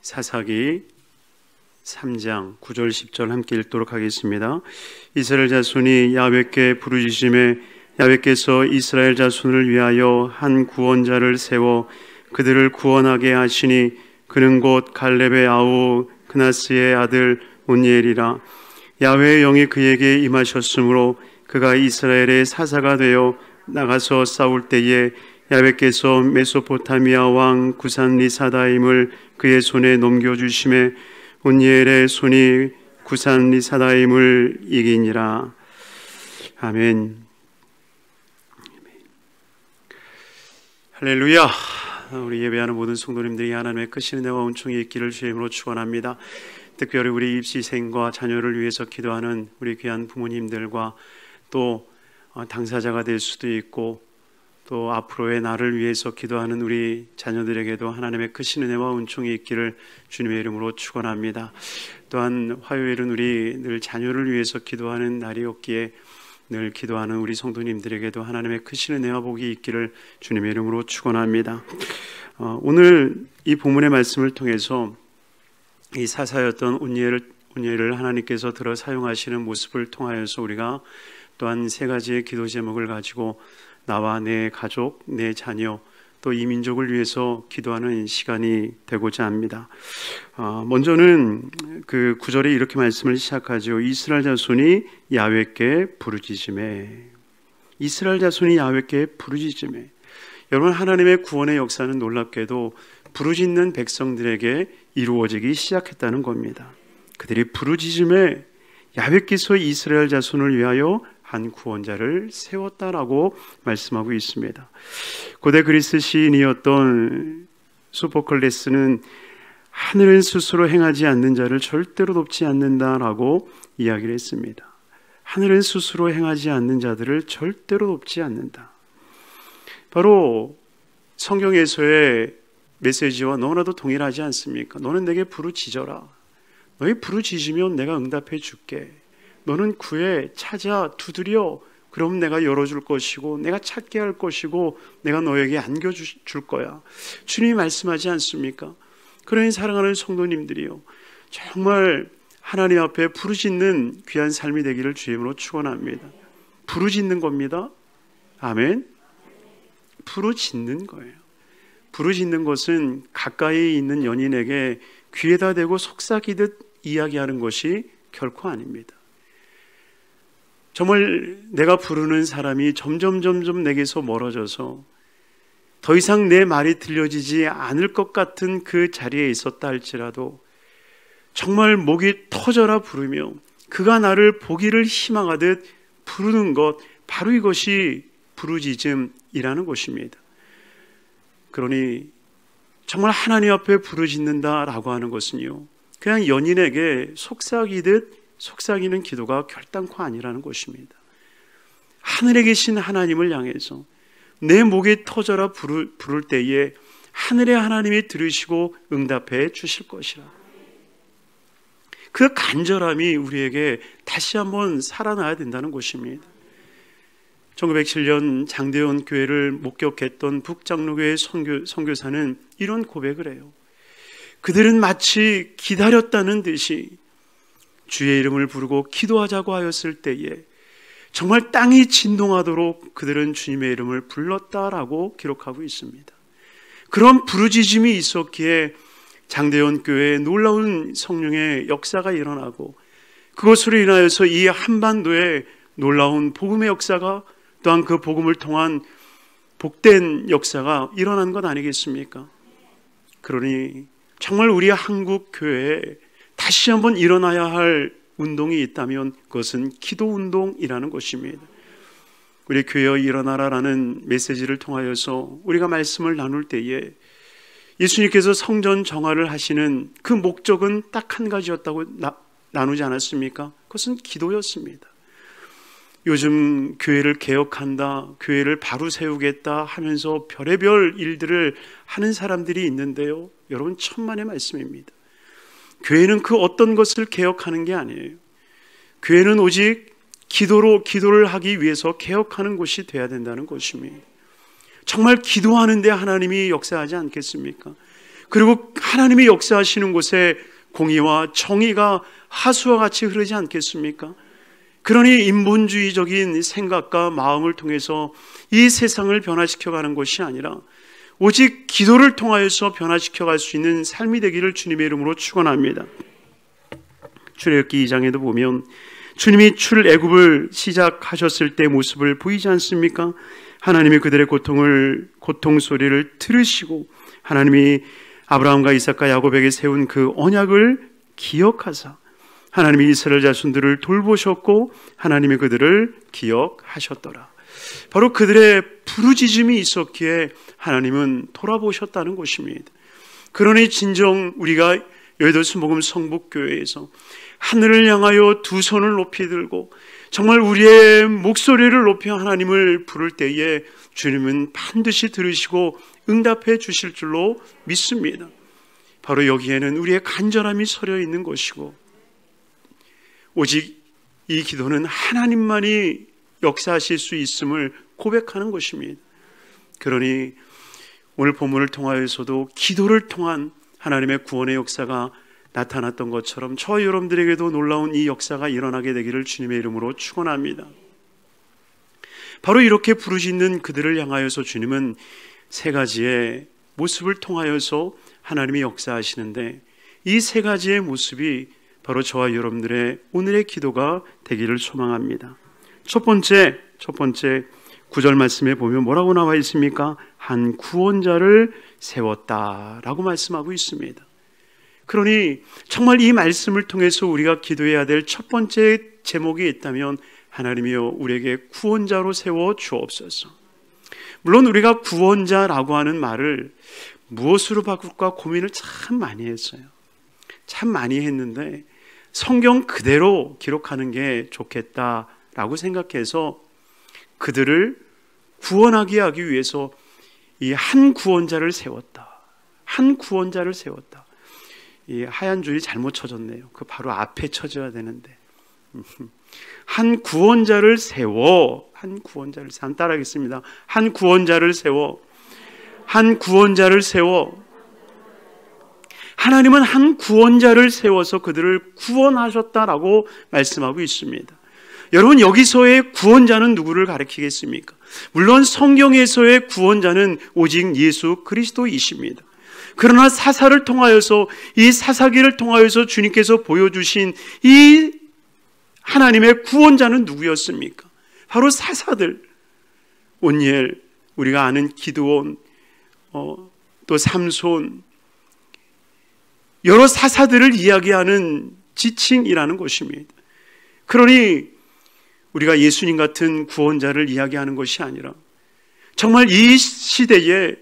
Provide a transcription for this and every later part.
사사기 3장 9절 10절 함께 읽도록 하겠습니다. 이스라엘 자손이 야훼께 부르짖음에 야훼께서 이스라엘 자손을 위하여 한 구원자를 세워 그들을 구원하게 하시니 그는 곧 갈렙의 아우 그나스의 아들 온니엘이라. 야훼의 영이 그에게 임하셨으므로 그가 이스라엘의 사사가 되어 나가서 싸울 때에 야훼께서 메소포타미아 왕 구산 리사다임을 그의 손에 넘겨주심에 온니엘의 손이 구산 리사다임을 이기니라. 아멘. 할렐루야. 우리 예배하는 모든 성도님들이 하나님의 크신 은혜와 은총이 있기를 주의 이름으로 축원합니다. 특별히 우리 입시생과 자녀를 위해서 기도하는 우리 귀한 부모님들과 또 당사자가 될 수도 있고 또 앞으로의 나를 위해서 기도하는 우리 자녀들에게도 하나님의 크신 은혜와 은총이 있기를 주님의 이름으로 축원합니다. 또한 화요일은 우리 늘 자녀를 위해서 기도하는 날이었기에 늘 기도하는 우리 성도님들에게도 하나님의 크신 은혜와 복이 있기를 주님의 이름으로 축원합니다. 오늘 이 본문의 말씀을 통해서 이 사사였던 온니엘을 하나님께서 들어 사용하시는 모습을 통하여서 우리가 또한 세 가지의 기도 제목을 가지고 나와 내 가족, 내 자녀, 또 이 민족을 위해서 기도하는 시간이 되고자 합니다. 먼저는 그 9절에 이렇게 말씀을 시작하죠. 이스라엘 자손이 야훼께 부르짖음에. 이스라엘 자손이 야훼께 부르짖음에. 여러분, 하나님의 구원의 역사는 놀랍게도 부르짖는 백성들에게 이루어지기 시작했다는 겁니다. 그들이 부르짖음에 야훼께서 이스라엘 자손을 위하여 한 구원자를 세웠다라고 말씀하고 있습니다. 고대 그리스 시인이었던 소포클레스는 하늘은 스스로 행하지 않는 자를 절대로 돕지 않는다라고 이야기를 했습니다. 하늘은 스스로 행하지 않는 자들을 절대로 돕지 않는다. 바로 성경에서의 메시지와 너무나도 동일하지 않습니까? 너는 내게 부르짖어라. 너희 부르짖으면 내가 응답해 줄게. 너는 구해, 찾아, 두드려. 그럼 내가 열어줄 것이고 내가 찾게 할 것이고 내가 너에게 안겨줄 거야. 주님이 말씀하지 않습니까? 그러니 사랑하는 성도님들이요, 정말 하나님 앞에 부르짖는 귀한 삶이 되기를 주의 이름으로 축원합니다. 부르짖는 겁니다. 아멘. 부르짖는 거예요. 부르짖는 것은 가까이 있는 연인에게 귀에다 대고 속삭이듯 이야기하는 것이 결코 아닙니다. 정말 내가 부르는 사람이 점점 내게서 멀어져서 더 이상 내 말이 들려지지 않을 것 같은 그 자리에 있었다 할지라도 정말 목이 터져라 부르며 그가 나를 보기를 희망하듯 부르는 것, 바로 이것이 부르짖음이라는 것입니다. 그러니 정말 하나님 앞에 부르짖는다라고 하는 것은요, 그냥 연인에게 속삭이는 기도가 결단코 아니라는 것입니다. 하늘에 계신 하나님을 향해서 내 목이 터져라 부를 때에 하늘의 하나님이 들으시고 응답해 주실 것이라. 그 간절함이 우리에게 다시 한번 살아나야 된다는 것입니다. 1907년 장대원 교회를 목격했던 북장로교회 선교사는 이런 고백을 해요. 그들은 마치 기다렸다는 듯이 주의 이름을 부르고 기도하자고 하였을 때에 정말 땅이 진동하도록 그들은 주님의 이름을 불렀다라고 기록하고 있습니다. 그런 부르짖음이 있었기에 장대원 교회에 놀라운 성령의 역사가 일어나고 그것으로 인하여서 이 한반도에 놀라운 복음의 역사가 또한 그 복음을 통한 복된 역사가 일어난 것 아니겠습니까? 그러니 정말 우리 한국 교회에 다시 한번 일어나야 할 운동이 있다면 그것은 기도운동이라는 것입니다. 우리 교회여 일어나라라는 메시지를 통하여서 우리가 말씀을 나눌 때에 예수님께서 성전 정화를 하시는 그 목적은 딱 한 가지였다고 나누지 않았습니까? 그것은 기도였습니다. 요즘 교회를 개혁한다, 교회를 바로 세우겠다 하면서 별의별 일들을 하는 사람들이 있는데요, 여러분, 천만의 말씀입니다. 교회는 그 어떤 것을 개혁하는 게 아니에요. 교회는 오직 기도를 하기 위해서 개혁하는 곳이 돼야 된다는 것입니다. 정말 기도하는데 하나님이 역사하지 않겠습니까? 그리고 하나님이 역사하시는 곳에 공의와 정의가 하수와 같이 흐르지 않겠습니까? 그러니 인본주의적인 생각과 마음을 통해서 이 세상을 변화시켜가는 것이 아니라 오직 기도를 통하여서 변화시켜갈 수 있는 삶이 되기를 주님의 이름으로 축원합니다. 출애굽기 2장에도 보면 주님이 출애굽을 시작하셨을 때 모습을 보이지 않습니까? 하나님이 그들의 고통 소리를 들으시고 하나님이 아브라함과 이삭과 야곱에게 세운 그 언약을 기억하사 하나님이 이스라엘 자손들을 돌보셨고 하나님이 그들을 기억하셨더라. 바로 그들의 부르짖음이 있었기에 하나님은 돌아보셨다는 것입니다. 그러니 진정 우리가 여의도 순복음 성북교회에서 하늘을 향하여 두 손을 높이 들고 정말 우리의 목소리를 높여 하나님을 부를 때에 주님은 반드시 들으시고 응답해 주실 줄로 믿습니다. 바로 여기에는 우리의 간절함이 서려 있는 것이고 오직 이 기도는 하나님만이 역사하실 수 있음을 고백하는 것입니다. 그러니 오늘 본문을 통하여서도 기도를 통한 하나님의 구원의 역사가 나타났던 것처럼 저와 여러분들에게도 놀라운 이 역사가 일어나게 되기를 주님의 이름으로 축원합니다. 바로 이렇게 부르짖는 그들을 향하여서 주님은 세 가지의 모습을 통하여서 하나님이 역사하시는데 이 세 가지의 모습이 바로 저와 여러분들의 오늘의 기도가 되기를 소망합니다. 첫 번째 9절 말씀에 보면 뭐라고 나와 있습니까? 한 구원자를 세웠다라고 말씀하고 있습니다. 그러니 정말 이 말씀을 통해서 우리가 기도해야 될 첫 번째 제목이 있다면 하나님이여 우리에게 구원자로 세워 주옵소서. 물론 우리가 구원자라고 하는 말을 무엇으로 바꿀까 고민을 참 많이 했어요. 참 많이 했는데 성경 그대로 기록하는 게 좋겠다라고 생각해서 그들을 구원하게 하기 위해서 이 한 구원자를 세웠다. 한 구원자를 세웠다. 이 하얀 줄이 잘못 쳐졌네요. 그 바로 앞에 쳐져야 되는데 한 구원자를 세워 한번 따라하겠습니다. 한 구원자를 세워 하나님은 한 구원자를 세워서 그들을 구원하셨다라고 말씀하고 있습니다. 여러분 여기서의 구원자는 누구를 가리키겠습니까? 물론 성경에서의 구원자는 오직 예수 그리스도이십니다. 그러나 사사를 통하여서 이 사사기를 통하여서 주님께서 보여주신 이 하나님의 구원자는 누구였습니까? 바로 사사들. 온니엘, 우리가 아는 기드온, 또 삼손, 여러 사사들을 이야기하는 지칭이라는 것입니다. 그러니 우리가 예수님 같은 구원자를 이야기하는 것이 아니라 정말 이 시대에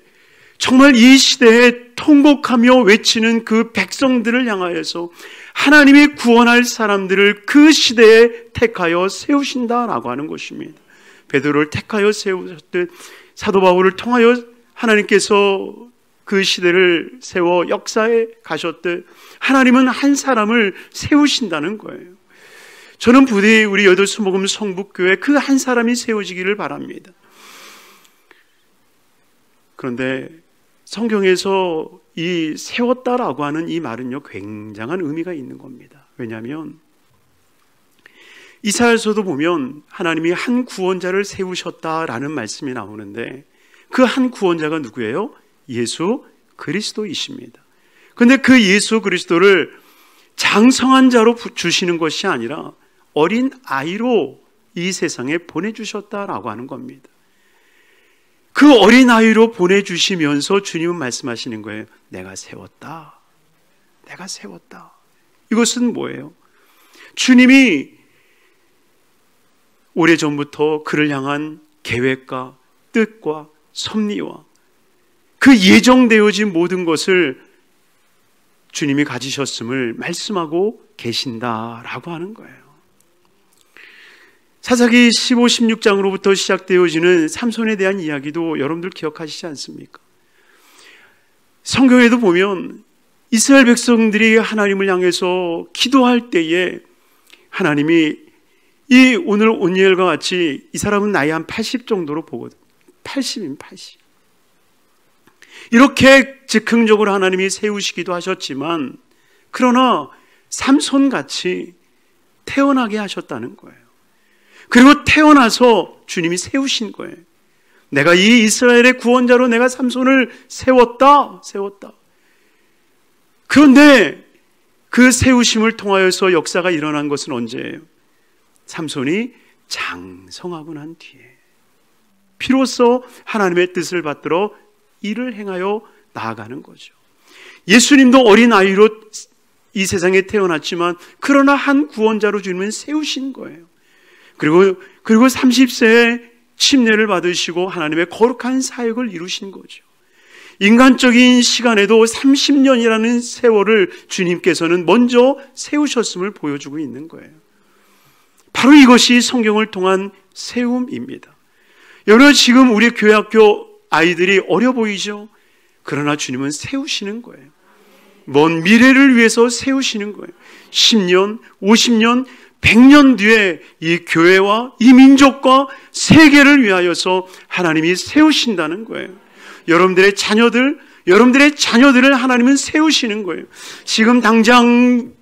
통곡하며 외치는 그 백성들을 향하여서 하나님이 구원할 사람들을 그 시대에 택하여 세우신다라고 하는 것입니다. 베드로를 택하여 세우셨듯 사도 바울을 통하여 하나님께서 그 시대를 세워 역사에 가셨듯 하나님은 한 사람을 세우신다는 거예요. 저는 부디 우리 여의도 순복음 성북교회 그 한 사람이 세워지기를 바랍니다. 그런데 성경에서 이 세웠다라고 하는 이 말은요 굉장한 의미가 있는 겁니다. 왜냐하면 이사야서도 보면 하나님이 한 구원자를 세우셨다라는 말씀이 나오는데 그 한 구원자가 누구예요? 예수 그리스도이십니다. 그런데 그 예수 그리스도를 장성한 자로 주시는 것이 아니라 어린 아이로 이 세상에 보내주셨다라고 하는 겁니다. 그 어린 아이로 보내주시면서 주님은 말씀하시는 거예요. 내가 세웠다. 이것은 뭐예요? 주님이 오래전부터 그를 향한 계획과 뜻과 섭리와 그 예정되어진 모든 것을 주님이 가지셨음을 말씀하고 계신다라고 하는 거예요. 사사기 15, 16장으로부터 시작되어지는 삼손에 대한 이야기도 여러분들 기억하시지 않습니까? 성경에도 보면 이스라엘 백성들이 하나님을 향해서 기도할 때에 하나님이 이 오늘 온니엘과 같이 이 사람은 나이 한 80 정도로 보거든. 80. 이렇게 즉흥적으로 하나님이 세우시기도 하셨지만, 그러나 삼손같이 태어나게 하셨다는 거예요. 그리고 태어나서 주님이 세우신 거예요. 내가 이 이스라엘의 구원자로 내가 삼손을 세웠다. 그런데 그 세우심을 통하여서 역사가 일어난 것은 언제예요? 삼손이 장성하고 난 뒤에 비로소 하나님의 뜻을 받들어 일을 행하여 나아가는 거죠. 예수님도 어린아이로 이 세상에 태어났지만 그러나 한 구원자로 주님은 세우신 거예요. 그리고 30세에 침례를 받으시고 하나님의 거룩한 사역을 이루신 거죠. 인간적인 시간에도 30년이라는 세월을 주님께서는 먼저 세우셨음을 보여주고 있는 거예요. 바로 이것이 성경을 통한 세움입니다. 여러분, 지금 우리 교회학교 아이들이 어려 보이죠? 그러나 주님은 세우시는 거예요. 먼 미래를 위해서 세우시는 거예요. 10년, 50년, 100년 뒤에 이 교회와 이 민족과 세계를 위하여서 하나님이 세우신다는 거예요. 여러분들의 자녀들을 하나님은 세우시는 거예요. 지금 당장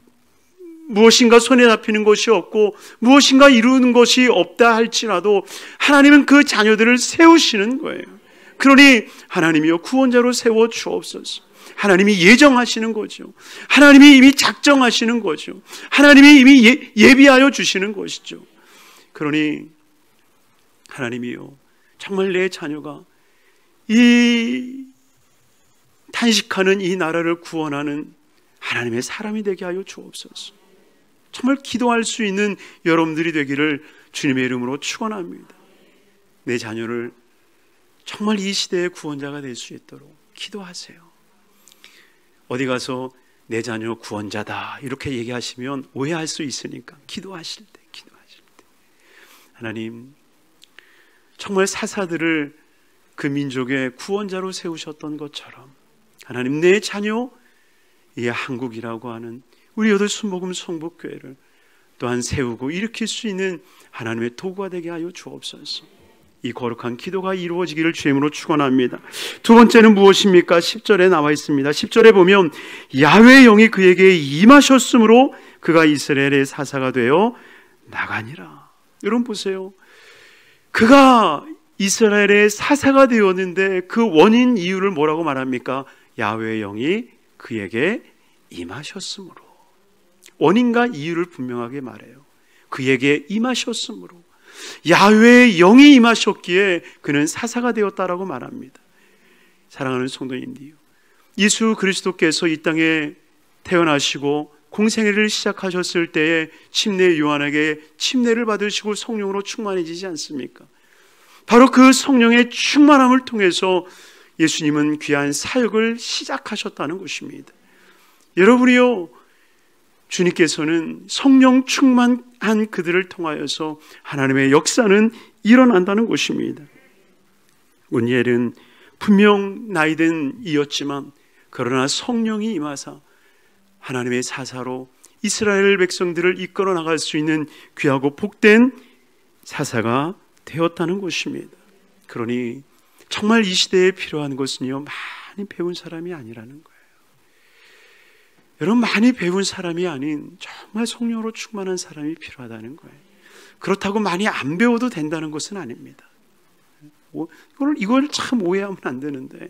무엇인가 손에 잡히는 것이 없고 무엇인가 이루는 것이 없다 할지라도 하나님은 그 자녀들을 세우시는 거예요. 그러니 하나님이여 구원자로 세워 주옵소서. 하나님이 예정하시는 거죠. 하나님이 이미 작정하시는 거죠. 하나님이 이미 예비하여 주시는 것이죠. 그러니 하나님이요, 정말 내 자녀가 이 탄식하는 이 나라를 구원하는 하나님의 사람이 되게 하여 주옵소서. 정말 기도할 수 있는 여러분들이 되기를 주님의 이름으로 축원합니다. 내 자녀를 정말 이 시대의 구원자가 될 수 있도록 기도하세요. 어디 가서 내 자녀 구원자다 이렇게 얘기하시면 오해할 수 있으니까 기도하실 때 하나님, 정말 사사들을 그 민족의 구원자로 세우셨던 것처럼 하나님, 내 자녀 이 한국이라고 하는 우리 여덟 순복음 성북교회를 또한 세우고 일으킬 수 있는 하나님의 도구가 되게 하여 주옵소서. 이 거룩한 기도가 이루어지기를 주임으로 축원합니다. 두 번째는 무엇입니까? 10절에 나와 있습니다. 10절에 보면 야훼의 영이 그에게 임하셨으므로 그가 이스라엘의 사사가 되어 나가니라. 여러분 보세요. 그가 이스라엘의 사사가 되었는데 그 원인 이유를 뭐라고 말합니까? 야훼의 영이 그에게 임하셨으므로. 원인과 이유를 분명하게 말해요. 그에게 임하셨으므로. 야훼의 영이 임하셨기에 그는 사사가 되었다라고 말합니다. 사랑하는 성도님들이요, 예수 그리스도께서 이 땅에 태어나시고 공생애를 시작하셨을 때에 침례 요한에게 침례를 받으시고 성령으로 충만해지지 않습니까? 바로 그 성령의 충만함을 통해서 예수님은 귀한 사역을 시작하셨다는 것입니다. 여러분이요, 주님께서는 성령 충만한 그들을 통하여서 하나님의 역사는 일어난다는 것입니다. 온니엘은 분명 나이든 이였지만 그러나 성령이 임하사 하나님의 사사로 이스라엘 백성들을 이끌어 나갈 수 있는 귀하고 복된 사사가 되었다는 것입니다. 그러니 정말 이 시대에 필요한 것은요, 많이 배운 사람이 아니라는 거예요. 여러분, 많이 배운 사람이 아닌 정말 성령으로 충만한 사람이 필요하다는 거예요. 그렇다고 많이 안 배워도 된다는 것은 아닙니다. 이걸 참 오해하면 안 되는데,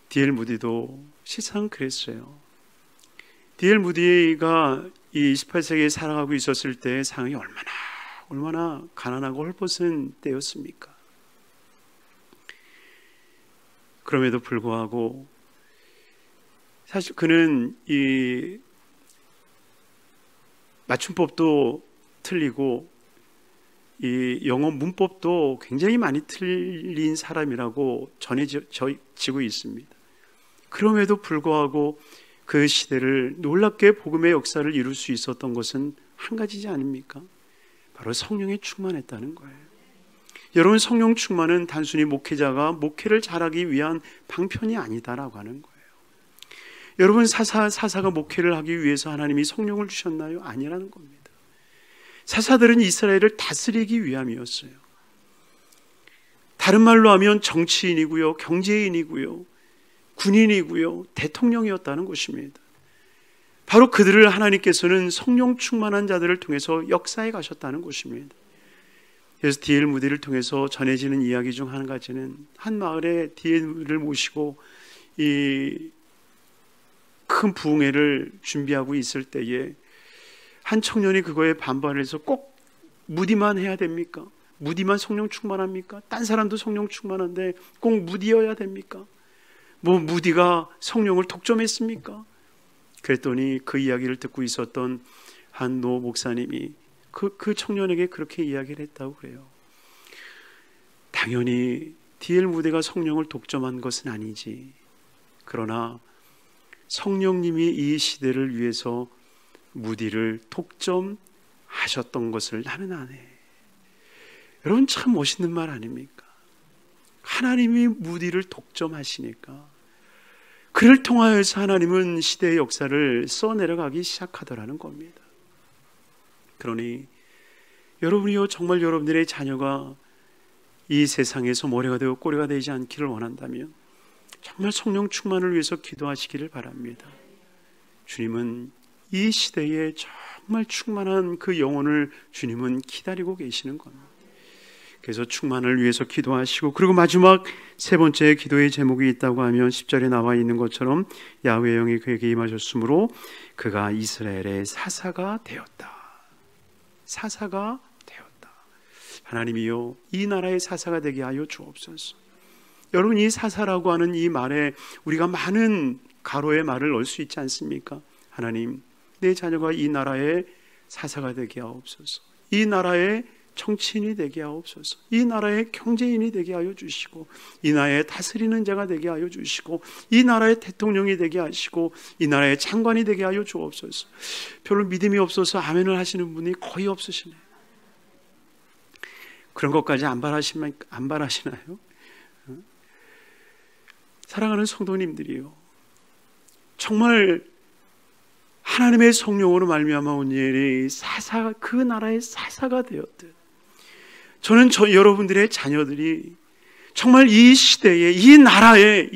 D.L. 무디도 실상 그랬어요. D.L. 무디가 이 18세기에 살아가고 있었을 때 상황이 얼마나 가난하고 헐벗은 때였습니까? 그럼에도 불구하고 사실 그는 이 맞춤법도 틀리고 이 영어 문법도 굉장히 많이 틀린 사람이라고 전해지고 있습니다. 그럼에도 불구하고 그 시대를 놀랍게 복음의 역사를 이룰 수 있었던 것은 한 가지지 아닙니까? 바로 성령에 충만했다는 거예요. 여러분, 성령 충만은 단순히 목회자가 목회를 잘하기 위한 방편이 아니다라고 하는 거예요. 여러분, 사사가 목회를 하기 위해서 하나님이 성령을 주셨나요? 아니라는 겁니다. 사사들은 이스라엘을 다스리기 위함이었어요. 다른 말로 하면 정치인이고요, 경제인이고요, 군인이고요, 대통령이었다는 것입니다. 바로 그들을 하나님께서는 성령 충만한 자들을 통해서 역사해 가셨다는 것입니다. 그래서 D.L. 무디를 통해서 전해지는 이야기 중 한 가지는, 한 마을에 D.L을 모시고 이 큰 부흥회를 준비하고 있을 때에 한 청년이 그거에 반발을 해서, 꼭 무디만 해야 됩니까? 무디만 성령 충만합니까? 딴 사람도 성령 충만한데 꼭 무디여야 됩니까? 뭐 무디가 성령을 독점했습니까? 그랬더니 그 이야기를 듣고 있었던 한 노 목사님이 그 청년에게 그렇게 이야기를 했다고 그래요. 당연히 D.L. 무디가 성령을 독점한 것은 아니지. 그러나 성령님이 이 시대를 위해서 무디를 독점하셨던 것을 나는 아네. 여러분, 참 멋있는 말 아닙니까? 하나님이 무디를 독점하시니까 그를 통하여서 하나님은 시대의 역사를 써내려가기 시작하더라는 겁니다. 그러니 여러분이요, 정말 여러분들의 자녀가 이 세상에서 모래가 되고 꼬리가 되지 않기를 원한다면 정말 성령 충만을 위해서 기도하시기를 바랍니다. 주님은 이 시대에 정말 충만한 그 영혼을 주님은 기다리고 계시는 겁니다. 그래서 충만을 위해서 기도하시고, 그리고 마지막 세 번째 기도의 제목이 있다고 하면 10절에 나와 있는 것처럼 야훼의 영이 그에게 임하셨으므로 그가 이스라엘의 사사가 되었다. 사사가 되었다. 하나님이요, 이 나라의 사사가 되게 하여 주옵소서. 여러분, 이 사사라고 하는 이 말에 우리가 많은 가로의 말을 넣을 수 있지 않습니까? 하나님, 내 자녀가 이 나라의 사사가 되게 하옵소서. 이 나라의 정치인이 되게 하옵소서. 이 나라의 경제인이 되게 하여 주시고, 이 나라의 다스리는 자가 되게 하여 주시고, 이 나라의 대통령이 되게 하시고, 이 나라의 장관이 되게 하여 주옵소서. 별로 믿음이 없어서 아멘을 하시는 분이 거의 없으시네요. 그런 것까지 안 바라시나요? 사랑하는 성도님들이요, 정말 하나님의 성령으로 말미암아 온 일이 사사, 그 나라의 사사가 되었듯, 저는 여러분들의 자녀들이 정말 이 시대에, 이 나라에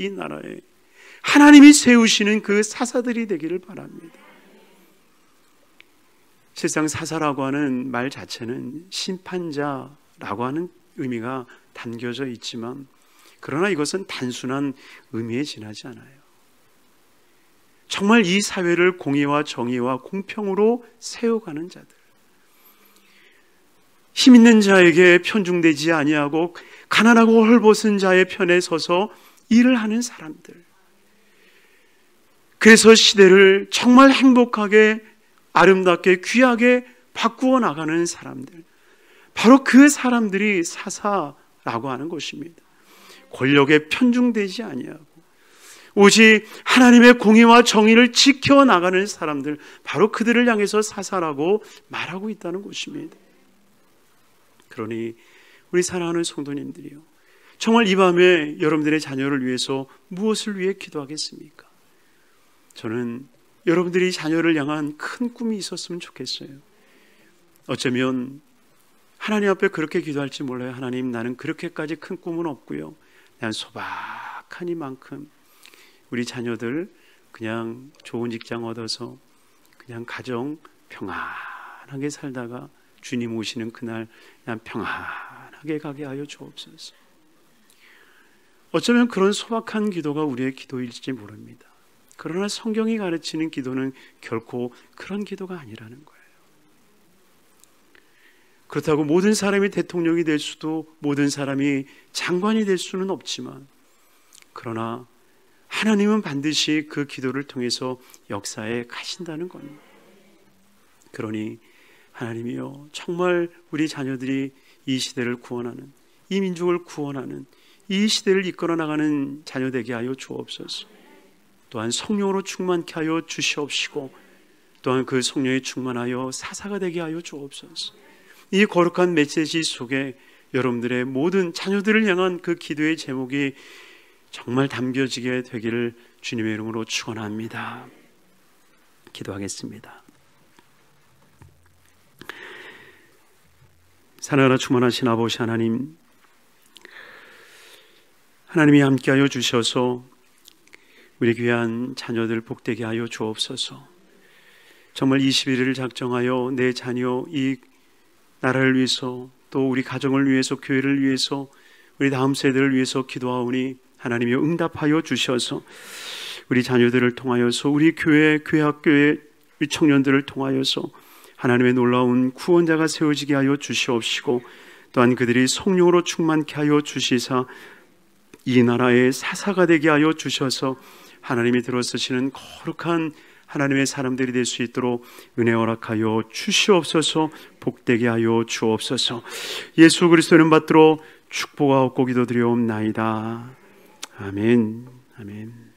하나님이 세우시는 그 사사들이 되기를 바랍니다. 실상 사사라고 하는 말 자체는 심판자라고 하는 의미가 담겨져 있지만, 그러나 이것은 단순한 의미에 지나지 않아요. 정말 이 사회를 공의와 정의와 공평으로 세워가는 자들, 힘 있는 자에게 편중되지 아니하고 가난하고 헐벗은 자의 편에 서서 일을 하는 사람들, 그래서 시대를 정말 행복하게, 아름답게, 귀하게 바꾸어 나가는 사람들, 바로 그 사람들이 사사라고 하는 것입니다. 권력에 편중되지 아니하고 오직 하나님의 공의와 정의를 지켜나가는 사람들, 바로 그들을 향해서 사사라고 말하고 있다는 것입니다. 그러니 우리 사랑하는 성도님들이요, 정말 이 밤에 여러분들의 자녀를 위해서 무엇을 위해 기도하겠습니까? 저는 여러분들이 자녀를 향한 큰 꿈이 있었으면 좋겠어요. 어쩌면 하나님 앞에 그렇게 기도할지 몰라요. 하나님, 나는 그렇게까지 큰 꿈은 없고요, 그냥 소박한 이만큼 우리 자녀들 그냥 좋은 직장 얻어서 그냥 가정 평안하게 살다가 주님 오시는 그날 그냥 평안하게 가게 하여 주옵소서. 어쩌면 그런 소박한 기도가 우리의 기도일지 모릅니다. 그러나 성경이 가르치는 기도는 결코 그런 기도가 아니라는 거예요. 그렇다고 모든 사람이 대통령이 될 수도, 모든 사람이 장관이 될 수는 없지만, 그러나 하나님은 반드시 그 기도를 통해서 역사에 가신다는 겁니다. 그러니 하나님이요, 정말 우리 자녀들이 이 시대를 구원하는, 이 민족을 구원하는, 이 시대를 이끌어 나가는 자녀 되게 하여 주옵소서. 또한 성령으로 충만케 하여 주시옵시고, 또한 그 성령에 충만하여 사사가 되게 하여 주옵소서. 이 거룩한 메시지 속에 여러분들의 모든 자녀들을 향한 그 기도의 제목이 정말 담겨지게 되기를 주님의 이름으로 축원합니다. 기도하겠습니다. 사랑하라 충만하신 아버지 하나님, 하나님이 함께하여 주셔서 우리 귀한 자녀들 복되게 하여 주옵소서. 정말 21일을 작정하여 내 자녀, 이 나라를 위해서, 또 우리 가정을 위해서, 교회를 위해서, 우리 다음 세대를 위해서 기도하오니 하나님이 응답하여 주셔서 우리 자녀들을 통하여서, 우리 교회, 학교의 우리 청년들을 통하여서 하나님의 놀라운 구원자가 세워지게 하여 주시옵시고, 또한 그들이 성령으로 충만케 하여 주시사 이 나라의 사사가 되게 하여 주셔서 하나님이 들어쓰시는 거룩한 하나님의 사람들이 될 수 있도록 은혜 허락하여 주시옵소서. 복되게 하여 주옵소서. 예수 그리스도 이름 받들어 축복하옵고 기도드리옵나이다. 아멘. 아멘.